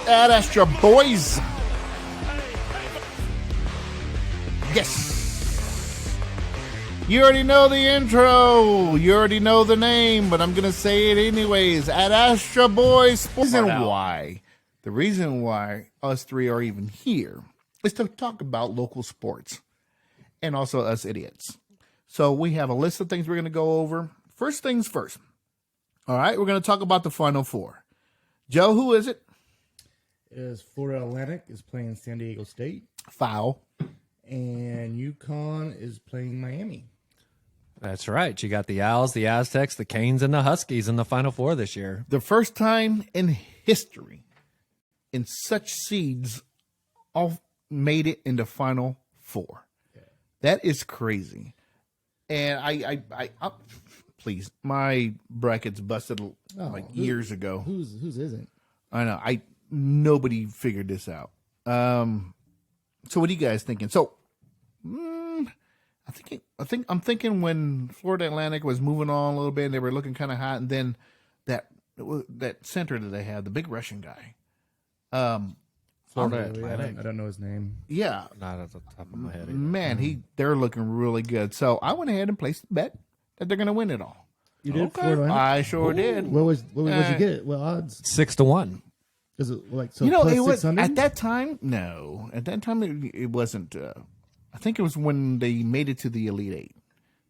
At Astra, boys. Yes. You already know the intro. You already know the name, but I'm going to say it anyways. At Astra, boys. The reason why us three are even here is to talk about local sports and also us idiots. So we have a list of things we're going to go over. First things first. All right, we're going to talk about the Final Four. Joe, who is it? Is Florida Atlantic is playing San Diego State. Foul. And UConn is playing Miami. That's right. You got the Owls, the Aztecs, the Canes, and the Huskies in the Final Four this year. The first time in history in such seeds all made it in the Final Four. Yeah. That is crazy. And I please, my brackets busted years ago. Whose isn't? I know. Nobody figured this out. So what are you guys thinking? So, I'm thinking when Florida Atlantic was moving on a little bit and they were looking kind of hot, and then that center that they had, the big Russian guy, Florida Atlantic. I don't know his name. Yeah, not at the top of my head. Man, they're looking really good. So I went ahead and placed the bet that they're going to win it all. You did? Okay. I sure did. What would you get? What odds? 6-1. Is it like so? It was at that time. No, at that time it wasn't. I think it was when they made it to the Elite Eight.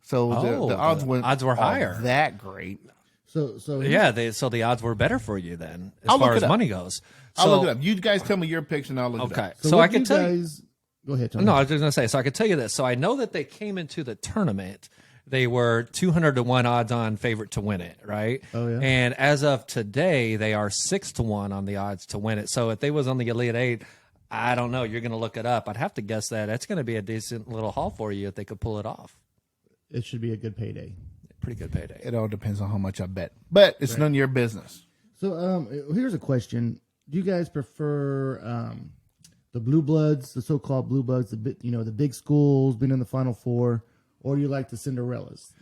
So the odds were higher. That great. So yeah, the odds were better for you then, as far as money goes. I'll look it up. You guys tell me your picks, and I'll look it up. Okay, so I can tell you. Go ahead. Tony. No, I was just going to say. So I can tell you this. So I know that they came into the tournament. They were 200-1 odds-on favorite to win it, right? Oh yeah. And as of today, they are 6-1 on the odds to win it. So if they was on the Elite Eight, I don't know. You're going to look it up. I'd have to guess that it's going to be a decent little haul for you if they could pull it off. It should be a good payday. Pretty good payday. It all depends on how much I bet, but it's none of your business. So here's a question: do you guys prefer the Blue Bloods, the so-called Blue Bloods, the big schools being in the Final Four? Or you like the Cinderellas?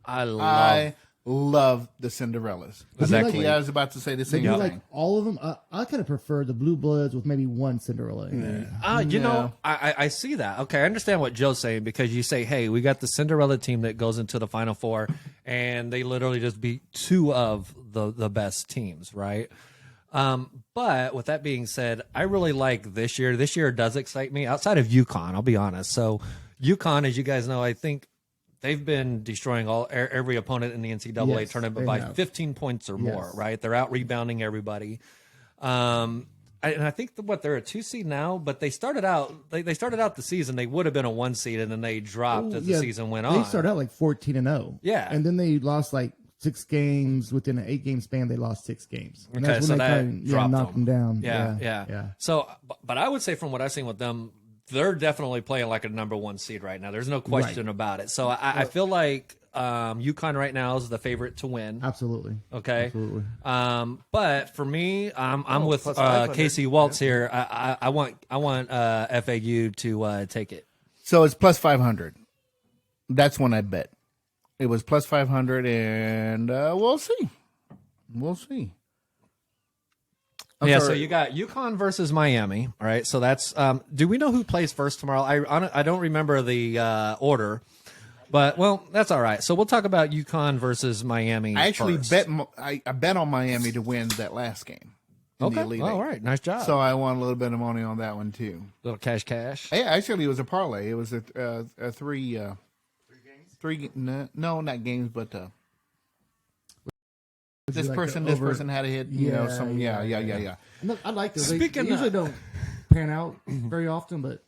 I love the Cinderellas. Exactly. I was about to say the same thing. thing. Like all of them? I kind of prefer the Blue Bloods with maybe one Cinderella. You know, I see that. Okay, I understand what Joe's saying because you say, hey, we got the Cinderella team that goes into the Final Four, and they literally just beat two of the best teams, right? But with that being said, I really like this year. This year does excite me outside of UConn, I'll be honest. So UConn, as you guys know, I think they've been destroying every opponent in the NCAA tournament by 15 points or more, right? They're out rebounding everybody. And I think they're a 2 seed now, but they started out they started out the season, they would have been a 1 seed, and then they dropped as the season went on. They started out like 14-0. Yeah. And then they lost like 6 games within an 8-game span. They lost 6 games. And okay, that's when they knocked them down. Yeah. So, but I would say from what I've seen with them, they're definitely playing like a number 1 seed right now. There's no question about it. So I feel like UConn right now is the favorite to win. Absolutely. Okay. Absolutely. But for me, I'm with Casey Waltz here. I want FAU to take it. So it's plus 500. That's when I bet. It was plus 500, and we'll see. We'll see. So you got UConn versus Miami, all right? So that's do we know who plays first tomorrow? I don't remember the order, but well, that's all right. So we'll talk about UConn versus Miami. I actually first. I bet on Miami to win that last game. Okay, all right, nice job. So I won a little bit of money on that one too. Little cash. Yeah, actually, it was a parlay. It was a three games. No, not games, but. This person had to hit, yeah. No, I like those. Speaking they usually don't pan out very often, but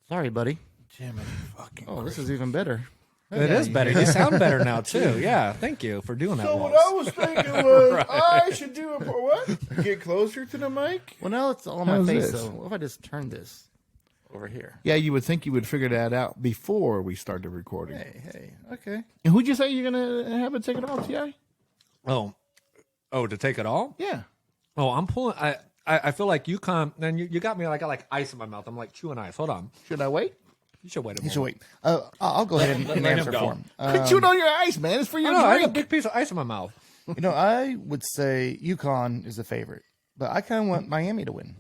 sorry, buddy. Jimmy, fucking. Oh, this is even better. It is better. You sound better now too. Yeah, thank you for doing that. So what I was thinking was I should do what? Get closer to the mic. Well, now it's all on my face. So what if I just turn this over here? Yeah, you would think you would figure that out before we started recording. Hey, okay. And who'd you say you're gonna have it taken off, Ti? Oh, to take it all? Yeah. Oh, I'm pulling. I feel like UConn. Then you got me like I like ice in my mouth. I'm like chewing ice. Hold on. Should I wait? You should wait a He should moment. wait. I'll go ahead and let him answer go. for him. Quit chewing on your ice, man. It's for your I got a drink. big piece of ice in my mouth. I would say UConn is the favorite, but I kind of want Miami to win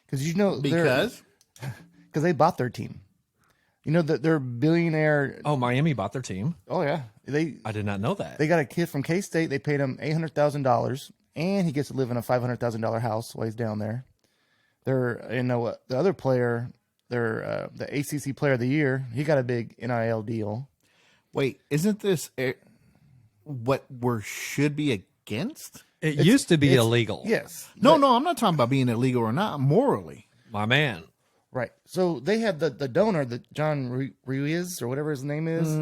because Because they bought their team. They're billionaire. Oh, Miami bought their team. Oh yeah, I did not know that. they got a kid from K-State. They paid him $800,000, and he gets to live in a $500,000 house while he's down there. The other player, the ACC Player of the Year. He got a big NIL deal. wait, isn't this what we should be against? It used to be illegal. Yes. No, I'm not talking about being illegal or not. Morally, My man. Right. So they had the donor, the John Ruiz or whatever his name is.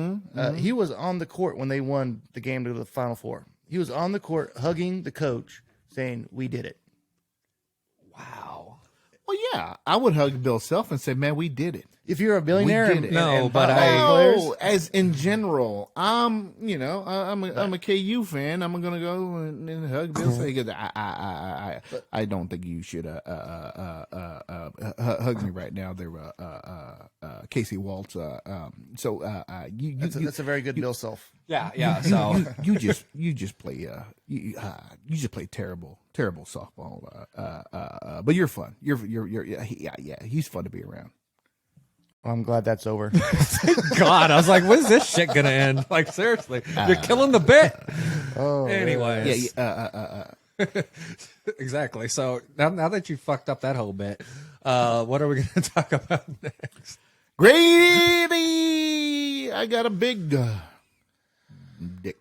He was on the court when they won the game to the Final Four. He was on the court hugging the coach, saying, "We did it." Wow. well, yeah, I would hug Bill Self and say, "Man, we did it." If you're a billionaire, We did it. No, but bought I- players, Oh, as in general, I'm a KU fan. I'm gonna go and hug Bill. Because I don't think you should hug me right now. There, Casey Waltz. that's a very good Bill Self. Yeah. So you just play terrible softball. But you're fun. Yeah. He's fun to be around. Well, I'm glad that's over. God, I was like, when is this shit gonna end? Like, seriously, you're killing the bit. Oh, Anyways, exactly. So now that you fucked up that whole bit, what are we gonna talk about next? Grady, I got a big dick.